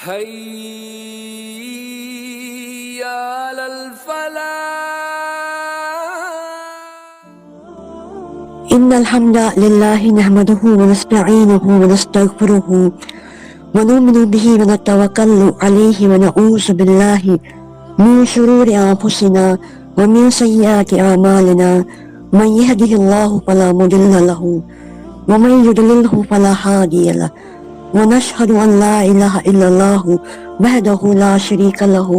حي على الفلاح. إن الحمد لله نحمده ونستعينه ونستغفره ونؤمن به ونتوكل عليه ونعوذ بالله من شرور أنفسنا ومن سيئات أعمالنا من يهده الله فلا مضل له ومن يضلله فلا هادي له ونشهد أن لا إله إلا الله وحده لا شريك له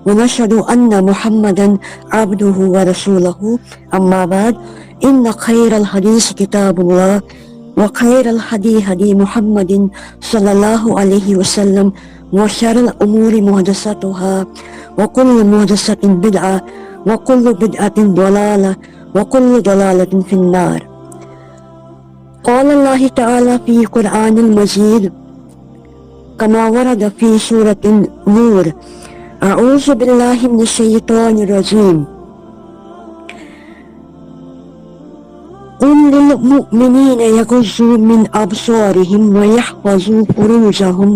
ونشهد أن محمدا عبده ورسوله. أما بعد إن خير الحديث كتاب الله وخير الهدي هدي محمد صلى الله عليه وسلم وشر الأمور محدثاتها وكل محدثة بدعة وكل بدعة ضلالة وكل ضلالة في النار. قال الله تعالى في قرآن المجيد كما ورد في سورة النور: أعوذ بالله من الشيطان الرجيم. قل للمؤمنين يغضوا من أبصارهم ويحفظوا فروجهم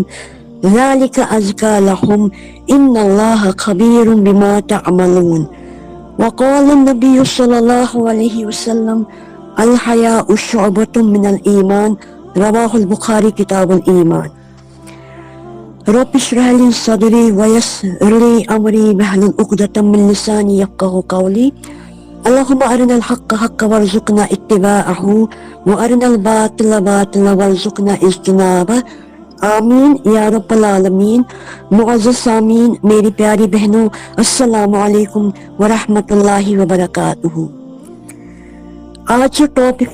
ذلك أزكى لهم إن الله خبير بما تعملون. وقال النبي صلى الله عليه وسلم: الحياء شعبة من الإيمان. رواه البخاري كتاب الإيمان. رب اشرح لي صدري ويسر لي أمري واحلل عقدة من لساني يفقهوا قولي. اللهم أرنا الحق حقا وارزقنا اتباعه وأرنا الباطل باطلا وارزقنا اجتنابه. آمین یا رب العالمین. معزز سامعین، میری پیاری بہنوں، السلام علیکم ورحمۃ اللہ وبرکاتہ. آج جو ٹاپک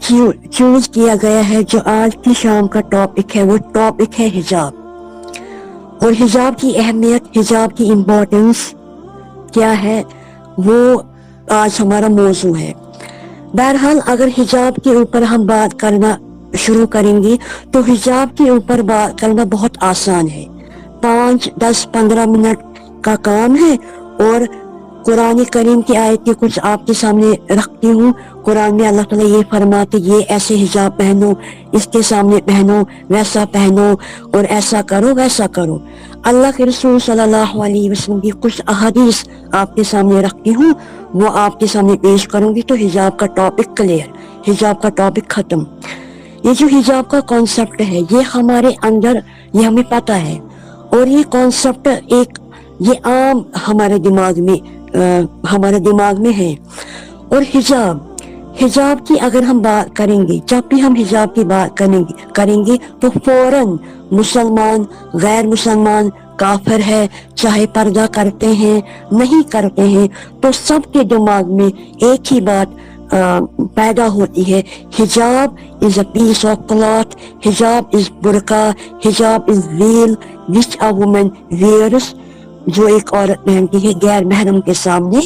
چوز کیا گیا ہے، جو آج کی شام کا ٹاپک ہے، وہ ٹاپک ہے حجاب. اور حجاب کی اہمیت، حجاب کی امپورٹنس کیا ہے، وہ آج ہمارا موضوع ہے. بہرحال اگر حجاب کے اوپر ہم بات کرنا شروع کریں گے تو حجاب کے اوپر بات کرنا بہت آسان ہے. 5, 10, 15 منٹ کا کام ہے. اور قرآن کریم کی آیتیں کچھ آپ کے سامنے رکھتی ہوں. قرآن میں اللہ تعالیٰ یہ فرماتے یہ ایسے حجاب پہنو، اس کے سامنے پہنو، ویسا پہنو، اور ایسا کرو ویسا کرو. اللہ کے رسول صلی اللہ علیہ وسلم کی کچھ احادیث آپ کے سامنے رکھتی ہوں، وہ آپ کے سامنے پیش کروں گی تو حجاب کا ٹاپک کلیئر، حجاب کا ٹاپک ختم. یہ جو حجاب کا کانسیپٹ ہے، یہ ہمارے اندر، یہ ہمیں پتہ ہے، اور یہ کانسیپٹ یہ عام ہمارے دماغ میں ہے. اور حجاب کی اگر ہم بات کریں گے، جب بھی ہم حجاب کی بات کریں گے تو فوراً مسلمان، غیر مسلمان، کافر ہے، چاہے پردہ کرتے ہیں نہیں کرتے ہیں، تو سب کے دماغ میں ایک ہی بات پیدا ہوتی ہے: حجاب is a piece of cloth, حجاب is برقع، حجاب is veil which a woman wears، جو ایک عورت پہنتی ہے غیر محرم کے سامنے.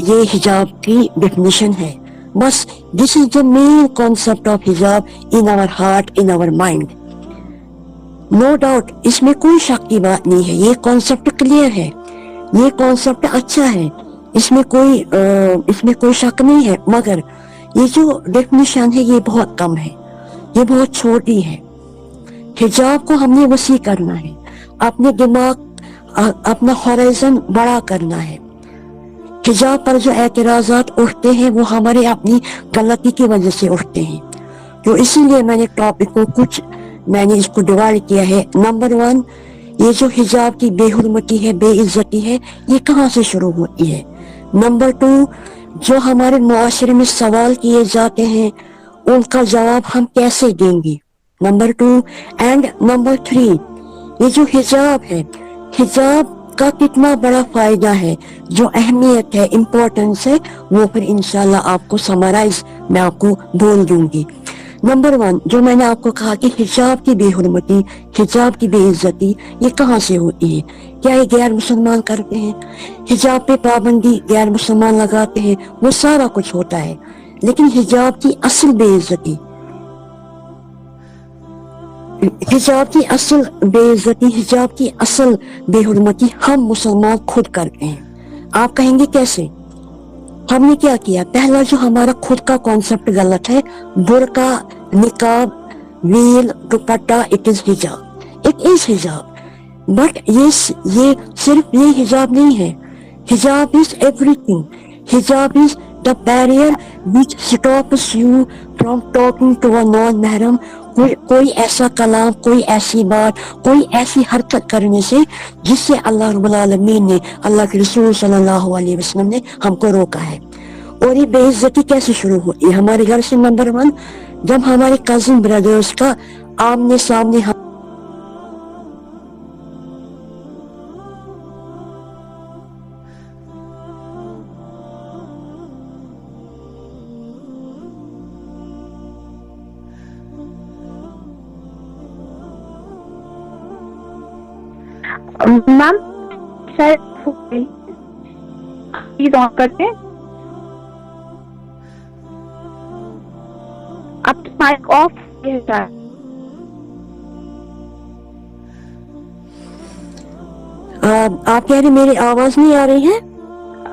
یہ حجاب کی ڈیفینیشن ہے. بس this is the main concept of حجاب in our heart, in our mind. No doubt اس میں کوئی شک کی بات نہیں ہے. یہ کانسیپٹ کلیئر ہے، یہ کانسیپٹ اچھا ہے، اس میں کوئی شک نہیں ہے. مگر یہ جو ڈیفینیشن ہے یہ بہت کم ہے، یہ بہت چھوٹی ہے. حجاب کو ہم نے وسیع کرنا ہے، اپنے دماغ، اپنا ہوریزن بڑا کرنا ہے. حجاب پر جو اعتراضات اٹھتے ہیں وہ ہمارے اپنی غلطی کی وجہ سے اٹھتے ہیں. تو اسی لیے میں نے ٹاپک کو میں نے اس کو ڈیوائڈ کیا ہے. نمبر 1، یہ جو حجاب کی بے حرمتی ہے، بے عزتی ہے، یہ کہاں سے شروع ہوتی ہے. نمبر 2، جو ہمارے معاشرے میں سوال کیے جاتے ہیں ان کا جواب ہم کیسے دیں گے. نمبر 2 اینڈ نمبر 3، یہ جو حجاب ہے، حجاب کا کتنا بڑا فائدہ ہے، جو اہمیت ہے، امپورٹنس ہے، وہ پھر انشاءاللہ آپ کو سمرائز میں آپ کو بول دوں گی. نمبر 1، جو میں نے آپ کو کہا کہ حجاب کی بے حرمتی، حجاب کی بے عزتی، یہ کہاں سے ہوتی ہے؟ کیا یہ غیر مسلمان کرتے ہیں؟ حجاب پہ پابندی غیر مسلمان لگاتے ہیں، وہ سارا کچھ ہوتا ہے. لیکن حجاب کی اصل بے عزتی، حجاب کی اصل بے حرمتی ہم مسلمان خود کرتے ہیں. آپ کہیں گے کیسے؟ ہم نے کیا کیا؟ پہلا جو ہمارا خود کا کانسیپٹ غلط ہے، برقع، نقاب، ویل، دوپٹہ، اٹ از حجاب. बट ये सिर्फ ये हिजाब नहीं है. हिजाब is everything. Hijab is the barrier which stops you from talking to a non-mahram. कोई ऐसा कलाम, कोई ऐसी बात, कोई ऐसी हरकत करने से जिससे अल्लाह रब्बुल आलमीन ने, अल्लाह के रसूल सल्लल्लाहु अलैहि वसल्लम ने हमको रोका है. और ये बेइज्जती कैसे शुरू होती है हमारे घर से? नंबर 1, जब हमारे कजिन ब्रदर्स का आमने सामने मैम शायद प्लीज ऑन करते हैं. अब माइक ऑफ है. आप कह रहे मेरी आवाज नहीं आ रही है?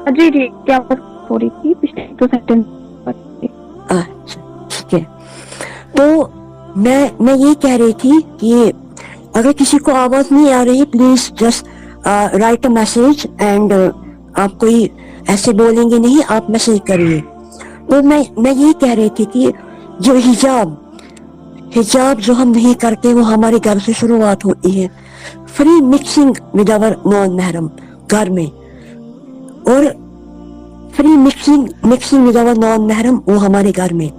जी जी, क्या बात हो रही थी पिछले 2 सेकंड? अच्छा ठीक है. तो मैं ये कह रही थी कि अगर किसी को आवाज नहीं आ रही, please just right a message and आप कोई ऐसे बोलेंगे नहीं, आप मैसेज करिए. तो मैं ये कह रही थी कि जो हिजाब जो हम नहीं करते वो हमारे घर से शुरुआत होती है. Free mixing with our non महरम घर में, और free mixing with our non महरम वो हमारे घर में.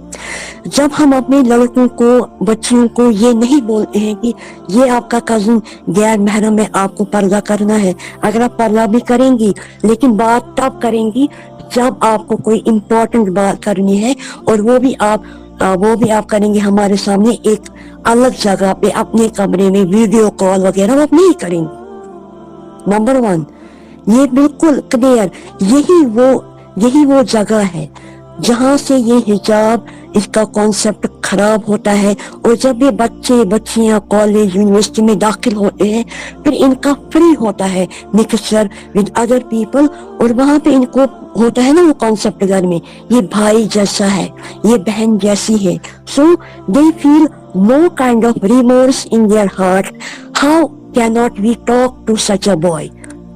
जब हम अपने लड़कों को, बच्चियों को ये नहीं बोलते हैं कि ये आपका कजिन गैर महरम है, आपको पर्दा करना है. अगर आप पर्दा भी करेंगी, लेकिन बात तब करेंगी जब आपको कोई इम्पोर्टेंट बात करनी है, और वो भी आप करेंगे हमारे सामने एक अलग जगह पे, अपने कमरे में वीडियो कॉल वगैरह आप नहीं करेंगे. नंबर 1, ये बिल्कुल क्लियर. यही वो जगह है जहाँ से ये हिजाब, इसका कॉन्सेप्ट खराब होता है. और जब ये बच्चे बच्चियां कॉलेज यूनिवर्सिटी में दाखिल होते हैं, फिर इनका फ्री होता है मिक्सचर विद अदर पीपल, और वहाँ पे इनको होता है ना वो कॉन्सेप्ट घर में, ये भाई जैसा है, ये बहन जैसी है. So they feel no kind of remorse in their heart. How can not we talk to such a boy,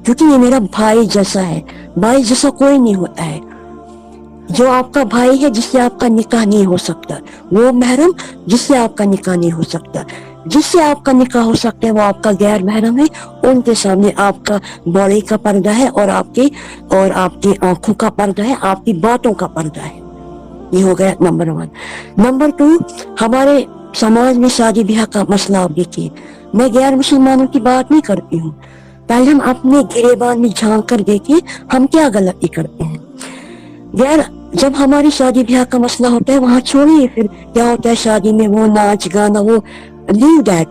क्योंकि ये मेरा भाई जैसा है. भाई जैसा कोई नहीं होता है. जो आपका भाई है जिससे आपका निकाह नहीं हो सकता, वो महरम जिससे आपका निकाह नहीं हो सकता. जिससे आपका निकाह हो सकता है वो आपका गैर महरम है. उनके सामने आपका बॉडी का पर्दा है, और आपकी आंखों का पर्दा है, आपकी बातों का पर्दा है. ये हो गया नंबर 1. नंबर 2, हमारे समाज में शादी ब्याह का मसला आप देखिए. मैं गैर मुसलमानों की बात नहीं करती हूँ. पहले हम अपने गिरेबान में झांक कर देखें हम क्या गलती करते हैं. जब हमारी शादी ब्याह का मसला होता है, वहां छोड़िए फिर क्या होता है शादी में, वो नाच गाना, वो लीव दैट.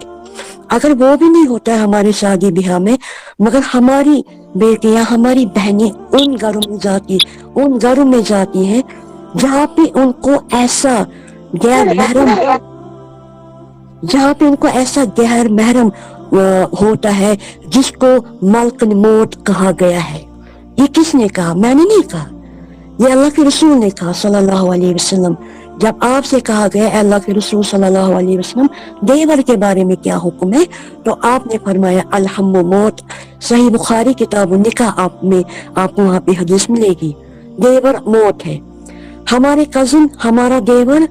अगर वो भी नहीं होता है हमारी शादी ब्याह में, मगर हमारी बेटियां, हमारी बहनें उन घरों में जाती हैं जहाँ पे उनको ऐसा गैर महरम होता है जिसको मलकन मौत कहा गया है. ये किसने कहा? मैंने नहीं कहा, ये अल्लाह के रसूल ने कहा सल्लल्लाहु अलैहि वसल्लम. जब आपसे कहा गया अल्लाह के रसूल सल्लल्लाहु अलैहि वसल्लम देवर के बारे में क्या हुक्म है, तो आपने फरमाया अलहम्मु मौत. सही बुखारी किताब निकाह आपको वहाँ पे हदीस मिलेगी. देवर मौत है. हमारे कजिन, हमारा देवर,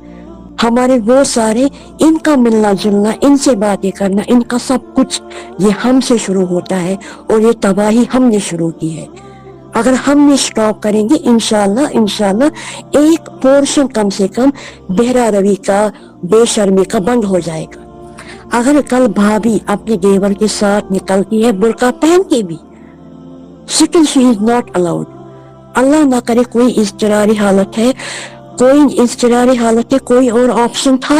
हमारे वो सारे, इनका मिलना जुलना, इनसे बातें करना, इनका सब कुछ ये हमसे शुरू होता है, और ये तबाही हमने शुरू की है. अगर हम स्टॉप करेंगे इंशाल्लाह एक पोर्शन कम से कम बेहरा रवि का, बेशर्मी का बंद हो जाएगा. अगर कल भाभी अपने देवर के साथ निकलती है बुर्का पहन के भी, still she is not allowed. Allah ना करे कोई इज़्तिरारी हालत है, कोई और ऑप्शन था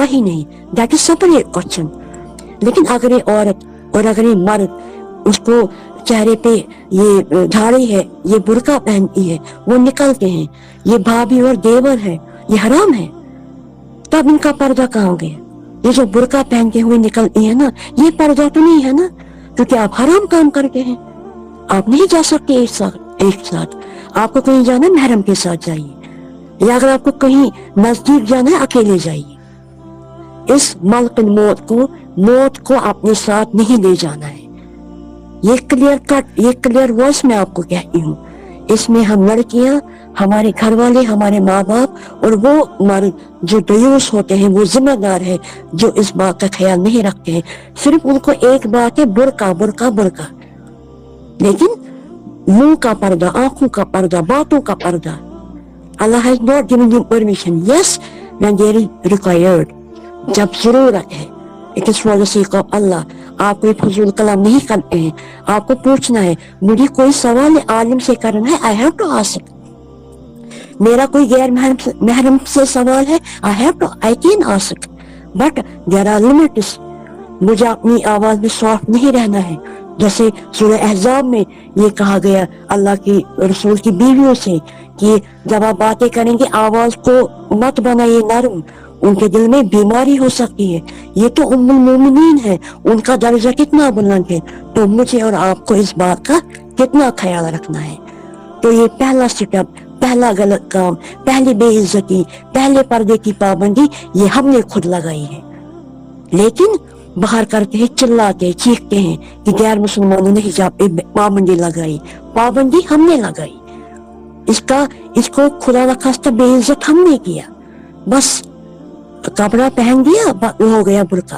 ही नहीं. That is separate question. लेकिन अगर ये औरत और अगर ये मर्द उसको चेहरे पे ये झाड़ी है, ये बुर्का पहनती है, वो निकलते हैं, ये भाभी और देवर है, ये हराम है, तब इनका पर्दा कहाँ गया? ये जो बुर्का पहन के हुए निकलती है ना, ये पर्दा तो नहीं है ना, क्योंकि आप हराम काम करते हैं. आप नहीं जा सकते एक साथ. आपको कहीं जाना है महरम के साथ जाइए, या अगर आपको कहीं नजदीक जाना है अकेले जाइए. इस मलकन मौत को मौत को अपने साथ नहीं ले जाना है। ये क्लियर कट, ये क्लियर वॉइस में आपको कहती हूँ। इसमें हम लड़कियां, हमारे घर वाले, हमारे माँ बाप और वो मर्द जो दयूस होते हैं वो जिम्मेदार है, जो इस बात का ख्याल नहीं रखते हैं। सिर्फ उनको एक बात है, बुर्का बुर्का बुर्का, लेकिन मुंह का पर्दा, आंखों का पर्दा, बातों का पर्दा। Allah has not given you permission. Yes, when there is required, जब जरूरत है। It is for the sake of Allah. आप कोई फजूल कलाम नहीं करते हैं। आपको पूछना है, मुझे कोई सवाल आलिम से करना है, I have to ask. मेरा कोई गैर महरम से सवाल है, I can ask. But there are limits. मुझे अपनी आवाज में सॉफ्ट नहीं रहना है। जैसे सूरह अहज़ाब में ये कहा गया अल्लाह की रसूल की बीवियों से कि जब आप बातें करेंगे आवाज को मत बनाइए नरम, उनके दिल में बीमारी हो सकती है। ये तो उम्मुल मोमिनीन है, उनका दर्जा कितना बुलंद है, तो मुझे और आपको इस बात का कितना ख्याल रखना है। तो ये पहला स्टेप, पहला गलत काम, पहली बेइज्जती, पहले पर्दे की पाबंदी ये हमने खुद लगाई है। लेकिन बाहर करते हैं, चिल्लाते चीखते हैं कि गैर मुसलमानों ने हिजाब पे पाबंदी लगाई। पाबंदी हमने लगाई, इसको खुदा न खास्ता बेइज्जत हमने किया। बस कपड़ा पहन दिया, हो गया बुर्का।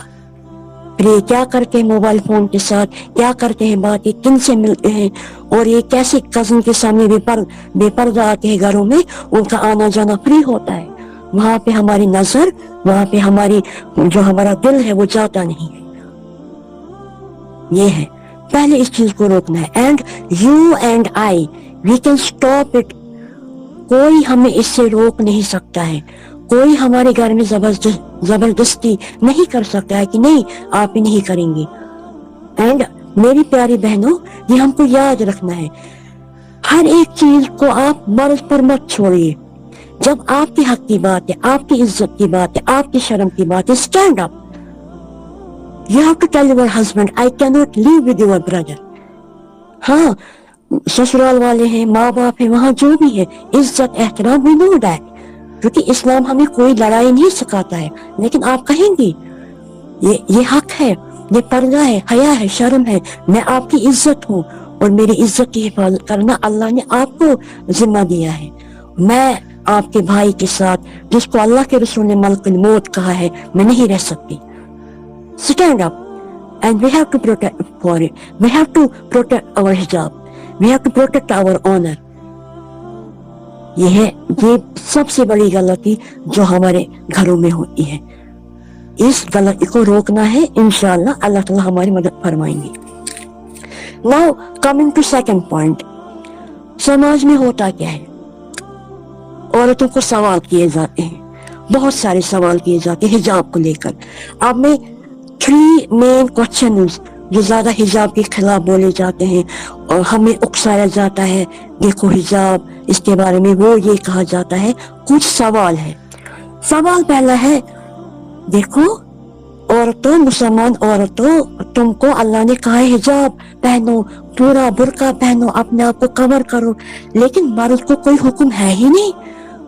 फिर ये क्या करते हैं मोबाइल फोन के साथ, क्या करते हैं बातें, किन से मिलते हैं, और ये कैसे कजन के सामने बेपर्दा आते हैं घरों में, उनका आना जाना फ्री होता है। वहां पे हमारी नजर, वहां पे हमारी जो हमारा दिल है वो जाता नहीं है। ये है, पहले इस चीज को रोकना है। And you and I, we can stop it. कोई हमें इससे रोक नहीं सकता है, कोई हमारे घर में जबरदस्ती नहीं कर सकता है कि नहीं आप ही नहीं करेंगे। एंड मेरी प्यारी बहनों, ये हमको याद रखना है, हर एक चीज को आप मर्ज पर मत छोड़िए। जब आपके हक की बात है, आपकी इज्जत की बात है, आपकी शर्म की बात है, stand up. You have to tell your husband I can not live with your brother. हाँ, ससुराल वाले हैं, माँ बाप है, वहां जो भी है, इज्जत एहतराम, वी नो दैट, क्योंकि इस्लाम हमें कोई लड़ाई नहीं सिखाता है। लेकिन आप कहेंगे ये हक है, ये पर्दा है, हया है, शर्म है, मैं आपकी इज्जत हूँ और मेरी इज्जत की हिफाजत करना अल्लाह ने आपको जिम्मा दिया है। मैं आपके भाई के साथ, जिसको अल्लाह के रसूल ने मलकुल मौत कहा है, मैं नहीं रह सकती। Stand up and we have to protect for it, we have to protect our हिजाब, we have to protect our honour. ये सबसे बड़ी गलती जो हमारे घरों में होती है। इस गलती को रोकना है, इंशाअल्लाह अल्लाह ताला हमारी मदद फरमाएंगे। Now coming to second point, समाज में होता क्या है, औरतों को सवाल किए जाते हैं, बहुत सारे सवाल किए जाते हैं हिजाब को लेकर। अब मैं 3 मेन क्वेश्चंस जो ज्यादा हिजाब के खिलाफ बोले जाते हैं और हमें उकसाया जाता है, देखो हिजाब, इसके बारे में वो ये कहा जाता है, कुछ सवाल है। सवाल पहला है, देखो औरतों, मुसलमान औरतों, तुमको अल्लाह ने कहा है हिजाब पहनो, पूरा बुर्का पहनो, अपने आप को कवर करो, लेकिन मर्द को कोई हुक्म है ही नहीं।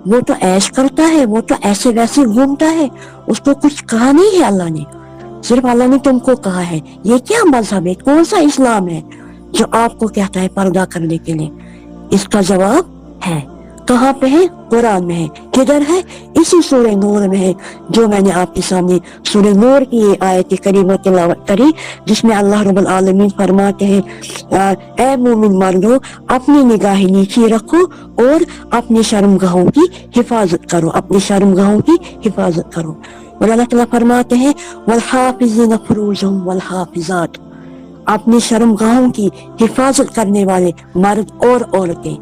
वो तो ऐश करता है, वो तो ऐसे वैसे घूमता है, उसको कुछ कहा नहीं है अल्लाह ने, सिर्फ अल्लाह ने तुमको कहा है। ये क्या मजहब है, कौन सा इस्लाम है जो आपको कहता है पर्दा करने के लिए? इसका जवाब है, कहाँ पे है? कुरान में है। किधर है? इसी सूरह नूर में है, जो मैंने आपके सामने सूरह नूर की ये आयत करीमा तिलावत करी, जिसमें अल्लाह रब्बुल आलमीन फरमाते हैं, ऐ मोमिन मर्दों, अपनी निगाहें नीचे रखो और अपनी शर्मगाहों की हिफाजत करो, अपनी शर्मगाहों की हिफाजत करो। और अल्लाह ताला फरमाते हैं, वल हाफिज़ीन फुरूजहुम वल हाफिज़ात, अपनी शर्मगाहों की हिफाजत करने वाले मर्द और औरतें।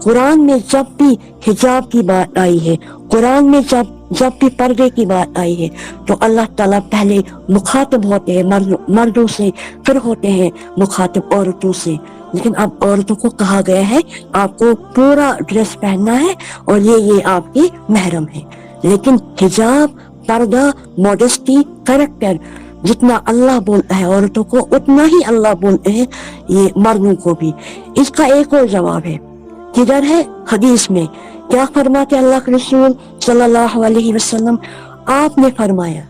कुरान में जब भी हिजाब की बात आई है, कुरान में जब भी पर्दे की बात आई है, तो अल्लाह ताला पहले मुखातिब होते हैं मर्दों से, फिर होते हैं मुखातिब औरतों से। लेकिन अब औरतों को कहा गया है आपको पूरा ड्रेस पहनना है और ये आपके महरम है। लेकिन हिजाब, पर्दा, मॉडेस्टी, कैरेक्टर, जितना अल्लाह बोलता है औरतों को, उतना ही अल्लाह बोलते हैं ये मर्दों को भी। इसका एक और जवाब है, किधर है? हदीस में क्या फरमाते अल्लाह के रसूल सल्लल्लाहु अलैहि वसल्लम? आपने फरमाया,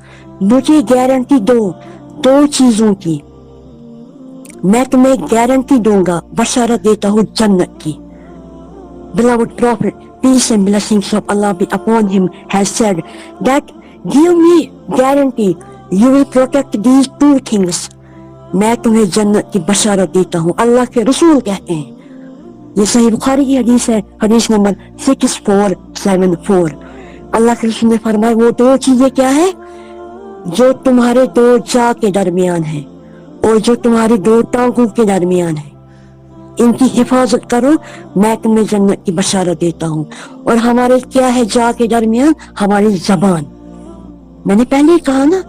मुझे गारंटी दो दो चीजों की मैं तुम्हें गारंटी दूंगा, बशारत देता हूँ जन्नत की. Beloved Prophet, peace and blessings of Allah be upon him, has said that give me guarantee you will protect these two things. मैं तुम्हें जन्नत की बशारत देता हूँ. अल्लाह के रसूल कहते हैं, ये सही बुखारी की हदीस है, हदीस नंबर 6474. अल्लाह के रसूल ने फरमाया वो दो चीजें क्या है जो तुम्हारे दो जा के दरमियान है और जो तुम्हारी दो टांगों के दरमियान है, इनकी हिफाजत करो, मैं तुम्हें जन्नत की बशारत देता हूँ. और हमारे क्या है जा के दरमियान? हमारी जबान. मैंने पहले ही कहा ना,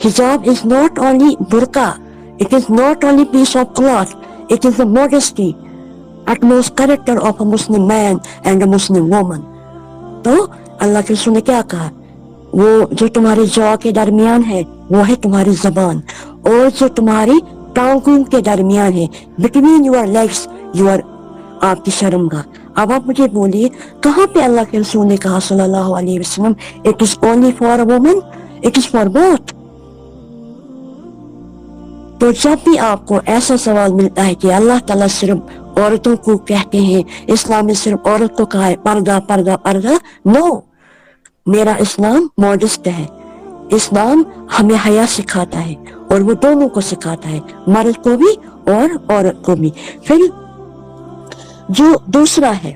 हिजाब इज नॉट ओनली बुरका, it is not only piece of cloth, it is the modesty, utmost character of a Muslim man and a Muslim woman. तो अल्लाह के रसूल ने क्या कहा? वो जो तुम्हारे जौ के दरमियान है वो है तुम्हारी जबान, और जो तुम्हारी टांगों के दरमियान है, बिटवीन योर लेग्स, योर आपकी शर्मगाह. अब आप मुझे बोलिए कहाँ पे अल्लाह के रसूल ने कहा सल्लल्लाहु अलैहि वसल्लम it is only for a woman? It is for both. तो जब भी आपको ऐसा सवाल मिलता है कि अल्लाह ताला सिर्फ औरतों को कहते हैं, इस्लाम में सिर्फ औरत को कहा है पर्दा पर्दा पर्दा, नो, मेरा इस्लाम मॉडेस्ट है. इस्लाम हमें हया सिखाता है और वो दोनों को सिखाता है, मर्द को भी और औरत को भी. फिर जो दूसरा है,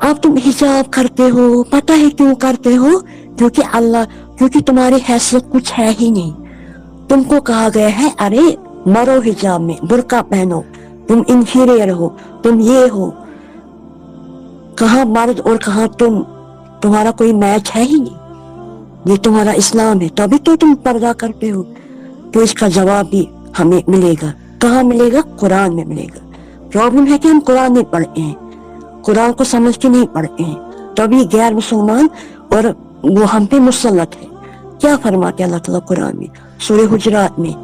आप तुम हिजाब करते हो, पता है क्यों करते हो? क्योंकि तुम्हारी हैसियत कुछ है ही नहीं. तुमको कहा गया है अरे मरो हिजाब में, बुर्का पहनो, तुम इंफीरियर हो, तुम ये हो. कहाँ मर्द और कहाँ तुम? तुम्हारा कोई मैच है ही नहीं. ये तुम्हारा इस्लाम है, तभी तो तुम पर्दा करते हो. तो इसका जवाब भी हमें मिलेगा. कहाँ मिलेगा? कुरान में मिलेगा. प्रॉब्लम है कि हम कुरान नहीं पढ़ते हैं, कुरान को समझ के नहीं पढ़ते हैं, तभी गैर मुसलमान और वो हम पे मुसल्लत है. क्या फरमाते हैं अल्लाह ताला कुरान में? सूरह हुजरात में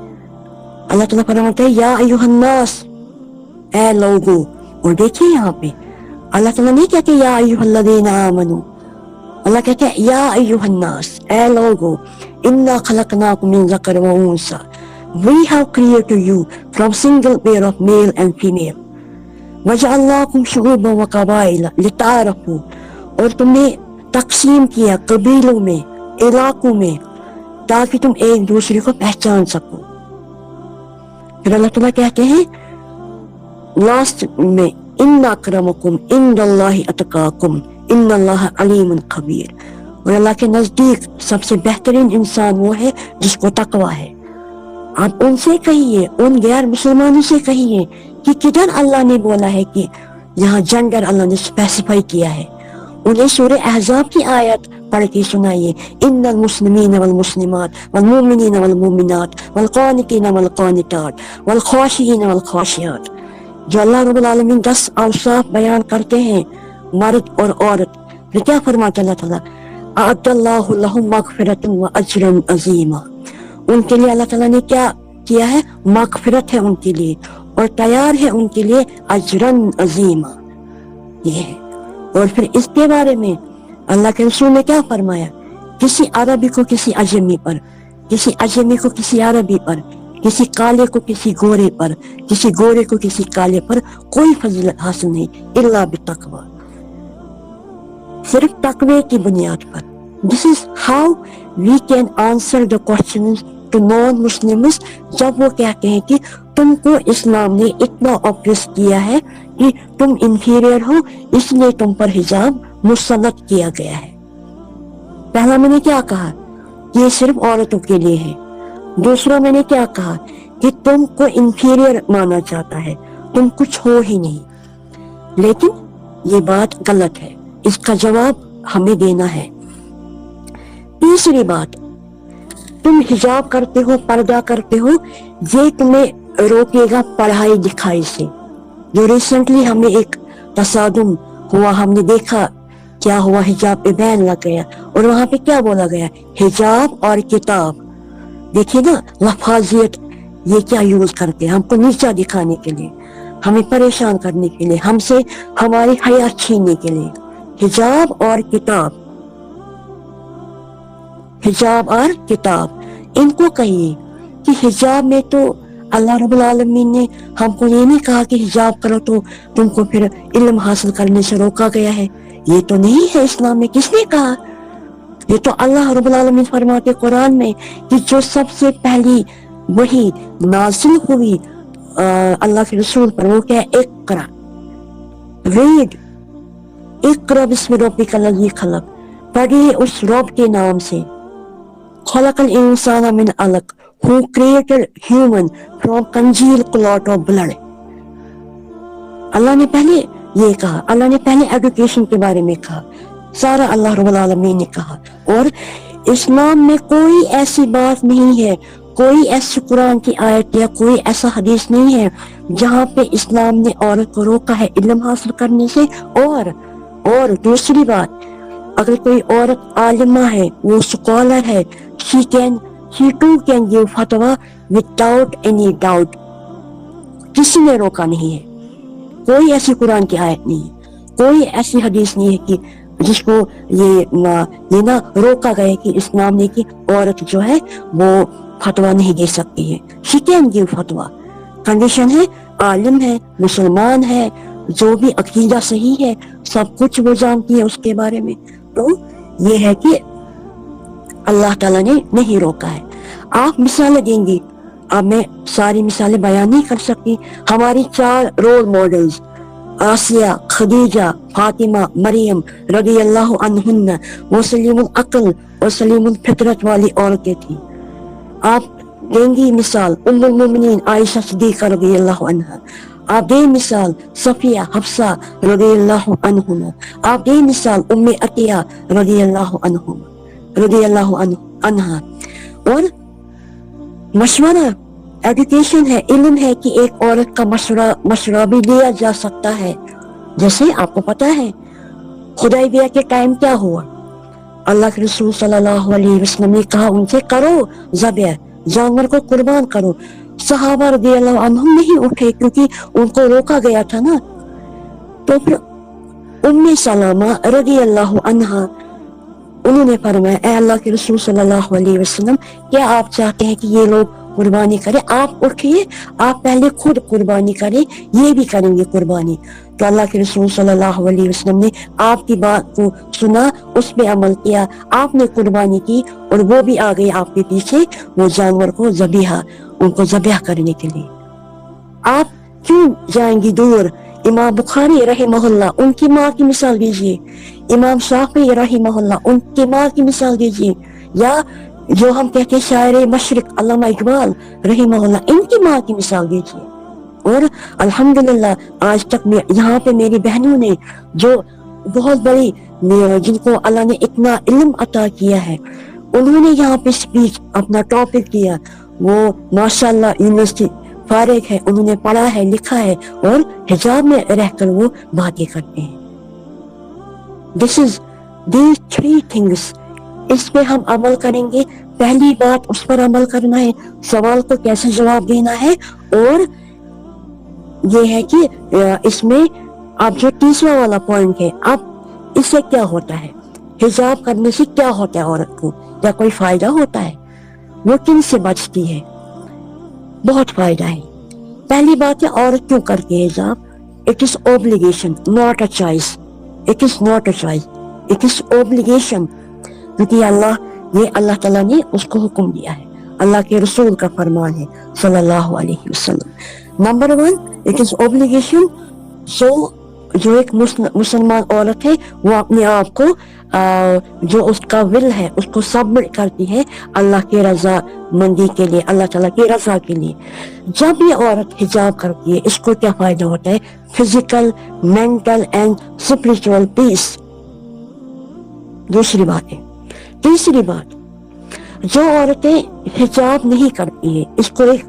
अल्लाह ताला फरमाते हैं या अय्युहन्नास, ए लोगो. और देखिए यहाँ पे अल्लाह ताला नहीं कहते या अय्युहल्लज़ीना आमनू, अल्लाह कहते हैं या अय्युहन्नास, ए लोगो, इन्ना खलकनाकुम मिन ज़कर व उन्सा, we have created you from single pair of male and female, वजअलनाकुम शुऊबन व कबाइल लिताअरफू, और तुमने तकसीम किया कबीलों में, इलाकों में, ताकि तुम एक दूसरे को पहचान सको. फिर अल्लाह ताला कहते हैं लास्ट में इन्ना अक्रमकुम इंदल्लाहि अतकाकुम इन्नल्लाह अलीमुन खबीर. और अल्लाह के नजदीक सबसे बेहतरीन इंसान वो है जिसको तकवा है. आप उनसे कहिए, उन गैर मुसलमानों से कहिए कि किधर अल्लाह ने बोला है कि यहाँ जेंडर अल्लाह ने स्पेसिफाई किया है. उन्हें सूरह अहज़ाब की आयत पढ़ के सुनाइए, इन्नल मुस्लिमीन वल मुस्लिमात वल मुमिनीन वल मुमिनात वल क़ानितीन वल क़ानितात वल ख़ाशिईन वल ख़ाशियात. जो अल्लाह रब्बुल आलमीन 10 औसाफ बयान करते हैं मर्द और औरत. फिर क्या फरमाता अल्लाह ताला? अअद्दल्लाहु लहुम मग़फ़िरतन व अज्रन अज़ीमा. उनके लिए अल्लाह ताला ने क्या किया है? मग़फ़िरत है उनके लिए और तैयार है उनके लिए अज्रन अज़ीमा. ये है. और फिर इसके बारे में अल्लाह के रसूल ने क्या फरमाया? किसी अरबी को किसी अजमी पर, किसी अजमी को किसी अरबी पर, किसी काले को किसी गोरे पर, किसी गोरे को किसी काले पर कोई फजीलत हासिल नहीं इल्ला बितक़वा, सिर्फ तकवे की बुनियाद पर. This is how we can answer the questions to non Muslims. जब वो कहते हैं कि तुमको इस्लाम ने इतना ऑप्रेस किया है कि तुम इंफीरियर हो, इसलिए तुम पर हिजाब मुसल्लत किया गया है. पहला मैंने क्या कहा? ये सिर्फ औरतों के लिए है. दूसरा मैंने क्या कहा कि तुमको इंफीरियर माना जाता है, तुम कुछ हो ही नहीं. लेकिन ये बात गलत है, इसका जवाब हमें देना है. तीसरी बात, तुम हिजाब करते हो, पर्दा करते हो, ये तुम्हें रोकेगा पढ़ाई लिखाई से. जो रिसेंटली हमें एक तसादुम हुआ, हमने देखा क्या हुआ, हिजाब पे बैन लग गया और वहां पे क्या बोला गया? हिजाब और किताब. देखिए ना लफाजियत, ये क्या यूज करते हैं हमको नीचा दिखाने के लिए, हमें परेशान करने के लिए, हमसे हमारी हया छीनने के लिए. हिजाब और किताब, हिजाब और किताब, इनको कहिए क्योंकि हिजाब में तो अल्लाह रब्बुल आलमीन ने हमको ये नहीं कहा कि हिजाब करो तो तुमको फिर इल्म हासिल करने से रोका गया है, ये तो नहीं है इस्लाम में। किसने कहा? ये तो अल्लाह रब्बुल आलमीन फरमाते कुरान में कि जो सबसे पहली वही नाजिल हुई अल्लाह के रसूल पर, वो क्या है? इक़रा, रीड, इक़रा बिस्मि रब्बिकल लज़ी खलक़, पढ़िए उस रब के नाम से। खलक़ल इंसान मिन अलक़, who created human from congealed clot of blood। अल्लाह ने पहले ये कहा, अल्लाह ने पहले एजुकेशन के बारे में कहा, सारा अल्लाह रब्बुल आलमीन ने कहा। और इस्लाम में कोई ऐसी बात नहीं है, कोई ऐसी कुरान की आयत या कोई ऐसा हदीस नहीं है जहाँ पे इस्लाम ने औरत को रोका है इल्म हासिल करने से। और दूसरी बात, अगर कोई औरत आलिमा है, वो स्कॉलर है, she too can give fatwa without any doubt। किसी ने रोका नहीं है, कोई ऐसी कुरान की आयत नहीं है, कोई ऐसी हदीस नहीं है कि जिसको ये ना रोका गया कि इस्लाम ने कि औरत जो है वो फतवा नहीं दे सकती है। she can give fatwa, condition है आलिम है, मुसलमान है, जो भी अकीदा सही है, सब कुछ वो जानती है उसके बारे में। तो ये है कि अल्लाह ताला ने नहीं रोका है। आप मिसालें देंगी, अब मैं सारी मिसालें बयान नहीं कर सकती। हमारी 4 रोल मॉडल्स आसिया, खदीजा, फातिमा, मरियम रज़ी अल्लाह अन्हुन्ना वो सलीमुल अक्ल और सलीमुल फितरत वाली औरतें थी। आप देंगी मिसाल उम्मुल मोमिनीन आयशा सिद्दीक़ा रज़ी अल्लाह अन्हा, आप दे मिसाल सफिया हफ्सा रज़ी अल्लाह अन्हुन्ना, आप दे मिसाल उम्मे अतिया रज़ी अल्लाह अन्हा। और मशवरा एजुकेशन है, इल्म है कि एक औरत का मशवरा भी लिया जा सकता है। जैसे आपको पता है हुदैबिया के टाइम क्या हुआ, अल्लाह के रसूल सल्लल्लाहु अलैहि वसल्लम ने कहा उनसे करो ज़ब्ह, जानवर को कुर्बान करो। सहाबा रज़ी अल्लाह अन्हुम नहीं उठे क्योंकि उनको रोका गया था ना। तो फिर उम्मे सलामा रज़ी अल्लाह अन्हा, उन्होंने फरमाया ऐ अल्लाह के रसूल सल्लल्लाहु अलैहि वसल्लम, क्या आप चाहते हैं कि ये लोग कुर्बानी करें? आप उठिए, आप पहले खुद कुर्बानी करें, ये भी करेंगे कुर्बानी। तो अल्लाह के रसूल सल्लल्लाहु अलैहि वसल्लम ने आपकी बात को सुना, उस पे अमल किया, आपने कुर्बानी की और वो भी आ गई आपके पीछे वो जानवर को ज़बीहा, उनको ज़बह करने के लिए। आप क्यों जाएंगी दूर? इमाम बुखारी रहमहुल्लाह, उनकी माँ की मिसाल दीजिए। इमाम शाफी रहमहुल्लाह, उनकी माँ की मिसाल दीजिए। या जो हम कहते हैं शायर मशरिक अल्लामा इकबाल रहमहुल्लाह, इनकी माँ की मिसाल दीजिए। और अल्हम्दुलिल्लाह आज तक यहाँ पे मेरी बहनों ने जो बहुत बड़ी, जिनको अल्लाह ने इतना इल्म अता किया है, उन्होंने यहाँ पे स्पीच अपना टॉपिक दिया। वो माशाल्लाह यूनिवर्सिटी फारिग है, उन्होंने पढ़ा है, लिखा है और हिजाब में रहकर वो बातें करते हैं। these 3 things, इस पे हम अमल करेंगे। पहली बात उस पर अमल करना है, सवाल को कैसे जवाब देना है। और ये है कि इसमें अब जो तीसरा वाला पॉइंट है, अब इससे क्या होता है, हिजाब करने से क्या होता है औरत को, क्या कोई फायदा होता है, वो किन से बचती है? बहुत फायदा है। पहली बात है औरत क्यों करती है हिजाब? It is obligation not a choice, it is not a choice, it is obligation. क्योंकि अल्लाह ताला ने उसको हुक्म दिया है, अल्लाह के रसूल का फरमान है सल्लल्लाहु अलैहि वसल्लम। Number 1, it is obligation. So जो एक मुसलमान औरत है वो अपने आप को जो उसका विल है उसको सबमिट करती है अल्लाह की रजा मंदी के लिए, अल्लाह ताला की रजा के लिए। जब ये औरत हिजाब करती है, इसको क्या फायदा होता है? Physical, mental and spiritual peace. दूसरी बात है। तीसरी बात, जो औरतें हिजाब नहीं करती है, इसको एक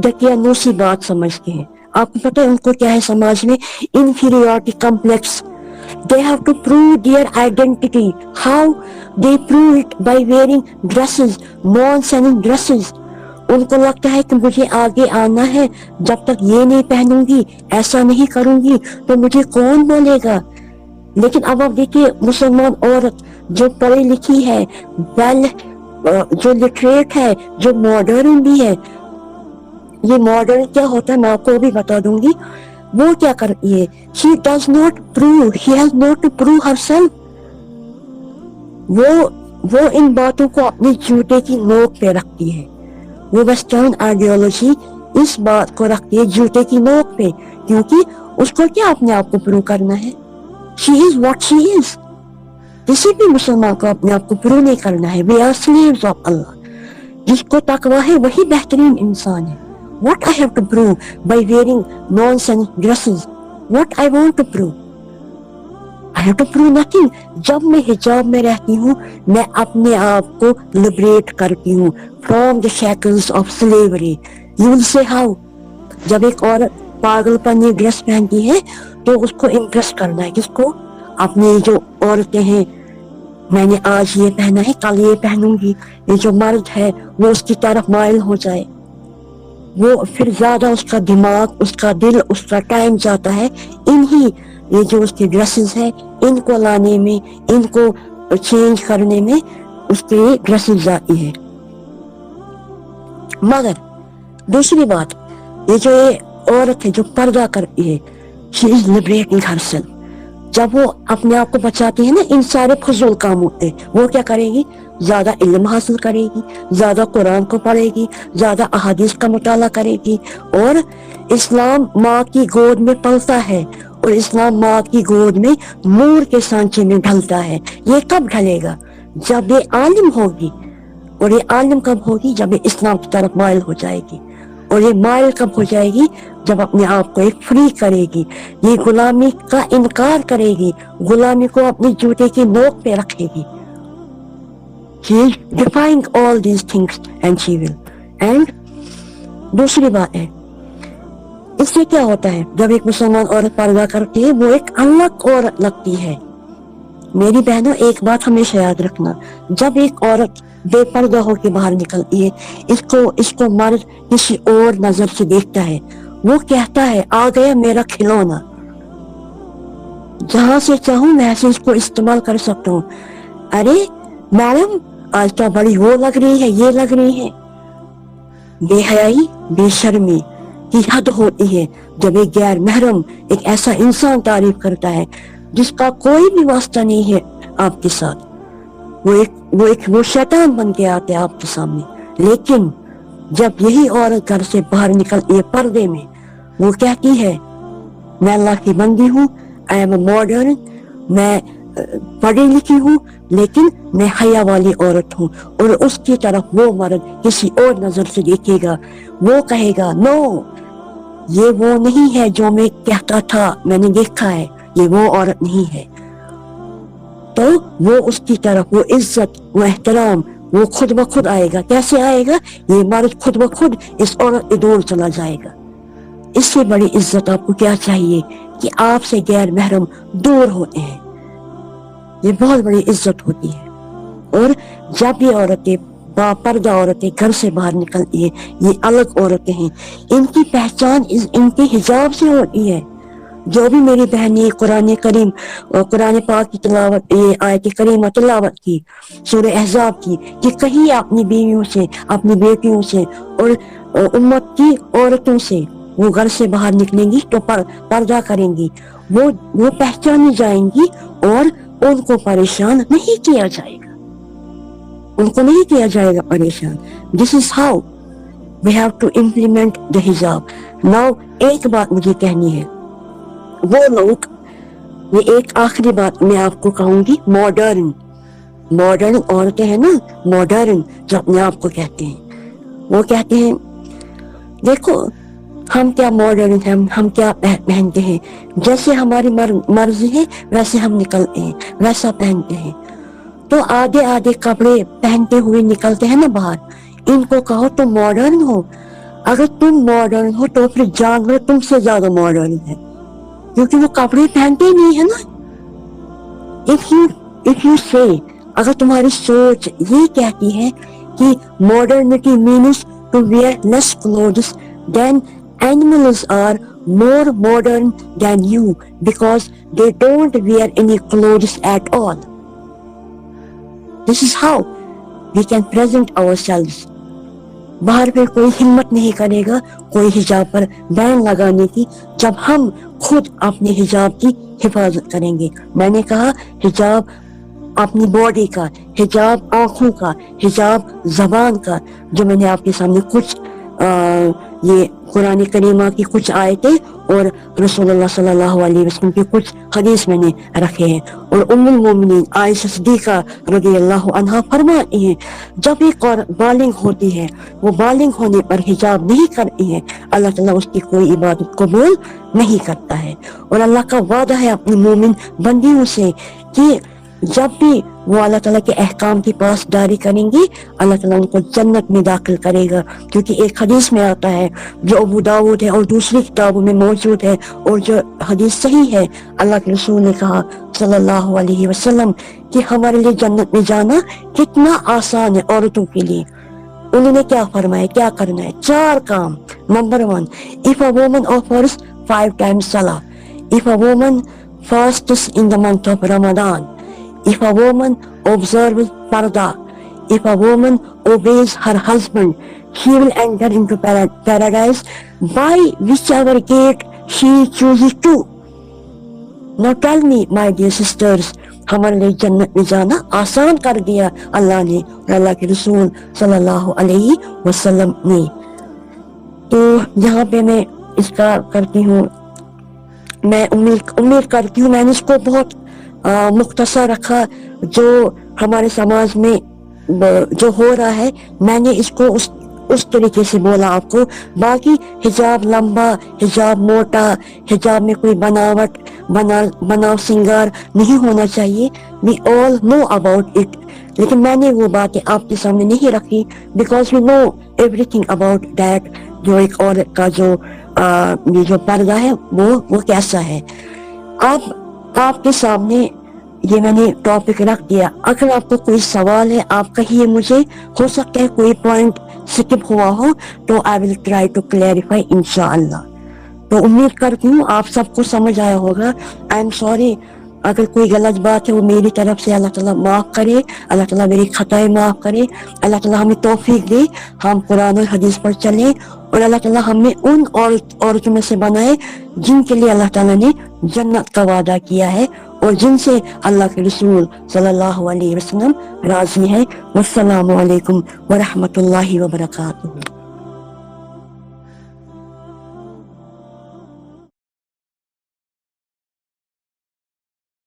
दकियानूसी बात समझते हैं। आपको पता है उनको क्या है समाज में? Inferiority complex. They have to prove their identity. How they prove it? By wearing dresses, non-selling dresses. उनको लगता है कि मुझे आगे आना है, जब तक ये नहीं पहनूंगी, ऐसा नहीं करूंगी तो मुझे कौन बोलेगा। लेकिन अब आप देखिए मुसलमान औरत जो पढ़ी लिखी है, वेल जो लिटरेट है, जो मॉडर्न भी है, یہ ماڈرن کیا ہوتا ہے میں آپ کو بھی بتا دوں گی. وہ کیا کرتی ہے, she does not prove, she has not to prove herself. وہ ان باتوں کو اپنے جوتے کی نوک پہ رکھتی ہے. وہ ویسٹرن آئیڈیالوجی اس بات کو رکھتی ہے جوتے کی نوک پہ, کیونکہ اس کو کیا اپنے آپ کو پروو کرنا ہے. she is what she is. کسی بھی مسلمان کو اپنے آپ کو پروو نہیں کرنا ہے. we are slaves of Allah. جس کو تقویٰ ہے وہی بہترین انسان ہے. what I have to prove by wearing nonsense dresses? what I want to prove? I have to prove nothing. جب میں حجاب میں رہتی ہوں میں اپنے آپ کو لبریٹ کرتی ہوں from the shackles of slavery. You will say how? جب ایک عورت پاگل پنی ڈریس پہنتی ہے تو اس کو امپریس کرنا ہے. کس کو؟ اپنی جو عورتیں ہیں, میں نے آج یہ پہنا ہے کل یہ پہنوں گی. یہ جو مرد ہے وہ اس کی طرف مائل ہو جائے, وہ پھر زیادہ اس کا دماغ, اس کا دل, اس کا ٹائم جاتا ہے انہی یہ جو اس کی ڈریسز ہے ان کو لانے میں, ان کو چینج کرنے میں اس کے ڈریسز جاتی ہے. مگر دوسری بات, یہ جو یہ عورت ہے جو پردہ کرتی ہے, she is liberating herself. جب وہ اپنے آپ کو بچاتی ہے نا ان سارے فضول کاموں سے, وہ کیا کرے گی؟ زیادہ علم حاصل کرے گی, زیادہ قرآن کو پڑھے گی, زیادہ احادیث کا مطالعہ کرے گی. اور اسلام ماں کی گود میں پلتا ہے اور اسلام ماں کی گود میں نور کے سانچے میں ڈھلتا ہے. یہ کب ڈھلے گا؟ جب یہ عالم ہوگی. اور یہ عالم کب ہوگی؟ جب یہ اسلام کی طرف مائل ہو جائے گی. اور یہ مائل کب ہو جائے گی؟ جب اپنے آپ کو ایک فری کرے گی, یہ غلامی کا انکار کرے گی, غلامی کو اپنے جوتے کی نوک پہ رکھے گی. She is defying all these things and she will. And دوسری بات ہے, اس سے کیا ہوتا ہے جب ایک مسلمان عورت پردہ کرتی ہے وہ ایک الگ عورت لگتی ہے. میری بہنوں ایک بات ہمیشہ یاد رکھنا, جب ایک عورت بے پردہ ہو کے باہر نکلتی ہے اس کو مرد کسی اور نظر سے دیکھتا ہے, وہ کہتا ہے آ گیا میرا کھلونا, جہاں سے چاہوں ویسے اس کو استعمال کر سکتا ہوں. ارے میڈم آج تو بڑی وہ لگ رہی ہے, یہ لگ رہی ہے. بے حیائی بے شرمی کی حد ہوتی ہے جب ایک غیر محرم ایک ایسا انسان تعریف کرتا ہے جس کا کوئی بھی واسطہ نہیں ہے آپ کے ساتھ. وہ شیطان بن کے آتے ہیں آپ کے سامنے. لیکن جب یہی عورت گھر سے باہر نکلتی ہے پردے میں, وہ کہتی ہے میں اللہ کی بندی ہوں, آئی ایم اے ماڈرن, میں پڑھی لکھی ہوں لیکن میں حیا والی عورت ہوں. اور اس کی طرف وہ مرد کسی اور نظر سے دیکھے گا, وہ کہے گا نو یہ وہ نہیں ہے جو میں کہتا تھا, میں نے دیکھا ہے, یہ وہ عورت نہیں ہے. تو وہ اس کی طرف وہ عزت, وہ احترام, وہ خود بخود آئے گا. کیسے آئے گا؟ یہ مرد خود بخود اس عورت کے دور چلا جائے گا. اس سے بڑی عزت آپ کو کیا چاہیے کہ آپ سے غیر محرم دور ہوتے ہیں. یہ بہت بڑی عزت ہوتی ہے. اور جب یہ عورتیں با پردہ عورتیں گھر سے باہر نکلتی ہیں, یہ الگ عورتیں ہیں, ان کی پہچان ان کے حجاب سے ہوتی ہے. جو بھی میری بہن نے قرآن کریم اور قرآن پاک کی تلاوت, یہ آیت کریمہ تلاوت کی سورہ احزاب کی, کہ کہیں اپنی بیویوں سے, اپنی بیٹیوں سے اور امت کی عورتوں سے وہ گھر سے باہر نکلیں گی تو پردہ کریں گی, وہ پہچانی جائیں گی اور ان کو پریشان نہیں کیا جائے گا, ان کو نہیں کیا جائے گا پریشان. This is how we have to implement the hijab. Now ایک بات مجھے کہنی ہے, وہ لوگ, یہ ایک آخری بات میں آپ کو کہوں گی, ماڈرن عورتیں ہیں نا, ماڈرن جو اپنے آپ کو کہتے ہیں, وہ کہتے ہیں دیکھو ہم کیا ماڈرن ہیں, ہم کیا پہنتے ہیں, جیسے ہماری مرضی ہے ویسے ہم نکلتے ہیں, ویسا پہنتے ہیں. تو آدھے کپڑے پہنتے ہوئے نکلتے ہیں نا باہر, ان کو کہو تم ماڈرن ہو. اگر تم ماڈرن ہو تو پھر جانور تم سے زیادہ ماڈرن ہے, کیونکہ وہ کپڑے پہنتے ہی نہیں ہے نا. if you say, اگر تمہاری سوچ یہ کہتی ہے کہ modernity means to wear less clothes, then animals are more modern than you because they don't wear any clothes at all. This is how we can present ourselves. बाहर पे कोई हिम्मत नहीं करेगा कोई हिजाब पर बैन लगाने की जब हम खुद अपने हिजाब की हिफाजत करेंगे। मैंने कहा हिजाब अपनी बॉडी का, हिजाब आंखों का, हिजाब जबान का, जो मैंने आपके सामने कुछ ये कुरान करीमा की कुछ आयतें और रसूलुल्लाह सल्लल्लाहु अलैहि वसल्लम की कुछ हदीस मैंने रखे हैं। और उम्मुल मोमिनीन आयशा सिद्दीका रज़ियल्लाहु अन्हा फरमाती हैं जब एक औरत बालिग होती है, वो बालिग होने पर हिजाब नहीं करती है, अल्लाह ताला उसकी कोई इबादत कबूल नहीं करता है। और अल्लाह का वादा है अपनी मोमिन बंदियों से कि जब भी वो अल्लाह ताला के अहकाम की पासदारी करेंगी अल्लाह ताला उनको जन्नत में दाखिल करेगा, क्योंकि एक हदीस में आता है जो अबू दाऊद है और दूसरी किताबों में मौजूद है और जो हदीस सही है, अल्लाह के रसूल ने कहा सल्लल्लाहु अलैहि वसल्लम कि हमारे लिए जन्नत में जाना कितना आसान है औरतों के लिए। उन्होंने क्या फरमाया, क्या करना है? 4 काम। Number 1, if a woman offers 5 times salah, if a woman fasts in the month of Ramadan, if a woman observes parda, if a woman obeys her husband, she will enter into paradise by whichever gate she chooses to. Now tell me, my dear sisters, हमारे लिए जन्नत में जाना आसान कर दिया अल्लाह ने और अल्लाह के रसूल सल्लल्लाहु अलैहि वसल्लम ने। तो यहाँ पे मैं इसका करती हूँ, मैं उम्मीद करती हूँ मैंने इसको बहुत मुख्तसर रखा। जो हमारे समाज में जो हो रहा है मैंने इसको उस तरीके से बोला आपको। बाकी हिजाब लंबा, हिजाब मोटा, हिजाब में कोई बनाव सिंगार नहीं होना चाहिए, we all know about it, लेकिन मैंने वो बातें आपके सामने नहीं रखी because we know everything about that. जो एक औरत का जो ये जो पर्दा है वो कैसा है। अब आपके सामने ये मैंने टॉपिक रख दिया। अगर आपको कोई सवाल है आप कहिए मुझे, हो सकता है कोई पॉइंट स्किप हुआ हो तो I will try to clarify इंशाअल्लाह। तो उम्मीद करती हूँ आप सबको समझ आया होगा। आई एम सॉरी अगर कोई गलत बात है वो मेरी तरफ से अल्लाह ताला माफ करे, अल्लाह ताला मेरी खताएं माफ करे, अल्लाह ताला हमें तौफीक दे हम कुरान और हदीस पर चलें और अल्लाह ताला हमें उन औरतों में से बनाए जिनके लिए अल्लाह ताला ने जन्नत का वादा किया है और जिनसे अल्लाह के रसूल सल्लल्लाहु अलैहि वसल्लम राजी है। वस्सलामु अलैकुम व रहमतुल्लाहि व बरकातुहू।